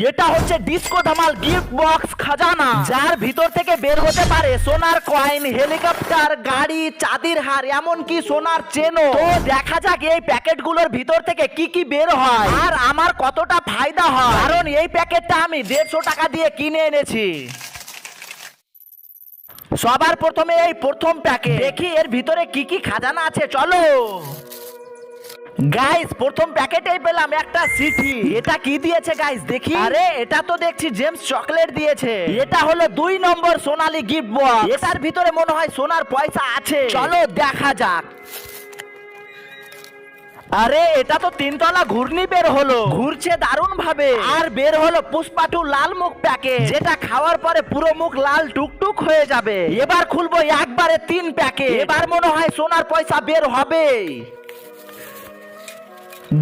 এটা হচ্ছে disco Dhamaal gift box খাজানা, যার ভিতর থেকে বের হতে পারে সোনার কয়েন, হেলিকপ্টার, গাড়ি, চাঁদির হার, এমনকি সোনার চেনও। তো দেখা যাক এই প্যাকেটগুলোর ভিতর থেকে কি কি বের হয় আর আমার কতটা ফায়দা হয়, কারণ এই প্যাকেটটা আমি 150 টাকা দিয়ে কিনে এনেছি। সবার প্রথমে এই প্রথম প্যাকেট, দেখি এর ভিতরে কি কি খাজানা আছে, চলো। গাইস প্রথম প্যাকেটেই পেলাম একটা চিঠি। এটা কি দিয়েছে গাইস দেখি। আরে এটা তো দেখছি জেমস চকলেট দিয়েছে। এটা হলো 2 নম্বর সোনালী গিফট বক্স। এটার ভিতরে মনে হয় সোনার পয়সা আছে, চলো দেখা যাক। আরে এটা তো 3 তলা ঘূর্ণি বের হলো, ঘুরছে দারুণ ভাবে। আর বের হলো পুষ্পাটু লাল মুখ প্যাকেট, যেটা খাওয়ার পরে পুরো মুখ লাল টুকটুক হয়ে যাবে। এবার খুলবো একবারে 3 প্যাকেট, এবার মনে হয় সোনার পয়সা বের হবে।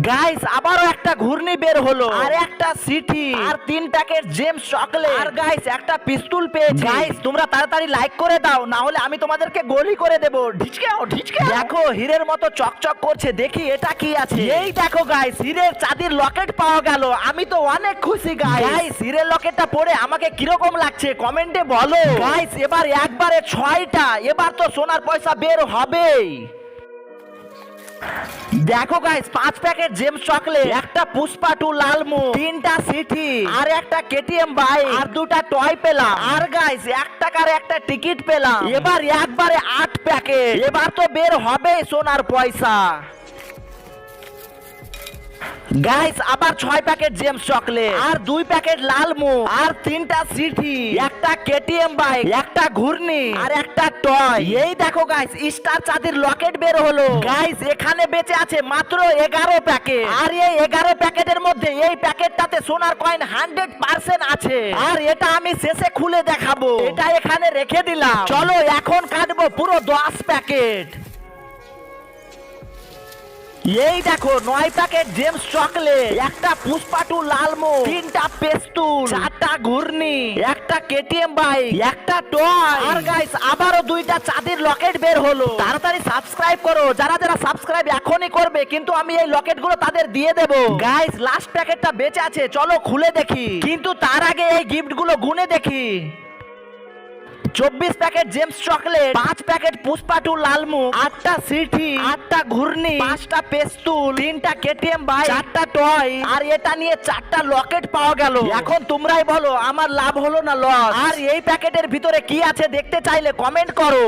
গাইস আবারও একটা ঘূর্ণি বের হলো, আর একটা সিটি, আর 3 প্যাকেট জেমস চকলেট, আর গাইস একটা পিস্তল পেয়েছি। গাইস তোমরা তাড়াতাড়ি লাইক করে দাও, না হলে আমি তোমাদেরকে গুলি করে দেব। ঢিচকাও ঢিচকাও। দেখো হীরের মতো চকচক করছে, দেখি এটা কি আছে। এই দেখো গাইস হীরের চাঁদির লকেট পাওয়া গেল, আমি তো অনেক খুশি গাইস। গাইস হীরের লকেটটা পরে আমাকে কিরকম লাগছে কমেন্টে বলো। গাইস এবার একবারে 6টা, এবার তো সোনার পয়সা বের হবেই। দেখো গাইস 5 প্যাকেট জেমস চকলেট, একটা পুষ্পাটু লাল মুখ, 3টা সিটি, আর একটা কেটিএম বাইক, আর 2টা টয় পেলাম। আর গাইস 1 টাকার একটা টিকিট পেলাম। এবার একবারে 8 প্যাকেট, এবার তো বের হবে সোনার পয়সা। গাইস আবার 6 প্যাকেট জেমস চকলেট, আর 2 প্যাকেট লাল মুখ, আর 3টা সিটি, একটা কেটিএম বাইক, একটা ঘূর্ণি, আর একটা টয়। এই দেখো গাইস স্টার চাঁদের লকেট বের হলো। গাইস এখানে বেঁচে আছে মাত্র 11 প্যাকেট, আর এই 11 প্যাকেটের মধ্যে এই প্যাকেটটাতে সোনার কয়েন 100% আছে। আর এটা আমি শেষে খুলে দেখাবো, এটা এখানে রেখে দিলাম। চলো এখন কাটবো পুরো 10 প্যাকেট। এই দেখো 9 প্যাকেট জেমস চকলেট, একটা পুষ্পাটু লাল মুখ, 3টা পেস্তুল, 4টা ঘূর্ণি, একটা কেটিএম বাইক, একটা টয়। আর গাইস আবারও 2টা চাঁদের লকেট বের হলো। তাড়াতাড়ি সাবস্ক্রাইব করো, যারা যারা সাবস্ক্রাইব এখনই করবে, কিন্তু আমি এই লকেটগুলো তাদের দিয়ে দেব। গাইস লাস্ট প্যাকেটটা বেঁচে আছে, চলো খুলে দেখি, কিন্তু তার আগে এই গিফটগুলো গুনে দেখি। 24 প্যাকেট জেমস চকলেট, 5 প্যাকেট পুষ্পাটু লালমুখ, 8টা সিটি, 8টা ঘূর্ণি, 5টা পেস্তুল, 3টা কেটিএম বাইক, 4টা টয়, আর এটা নিয়ে 4টা লকেট পাওয়া গেল। এখন তোমরাই বলো আমার লাভ হলো না লস? আর এই প্যাকেটের ভিতরে কি আছে দেখতে চাইলে কমেন্ট করো।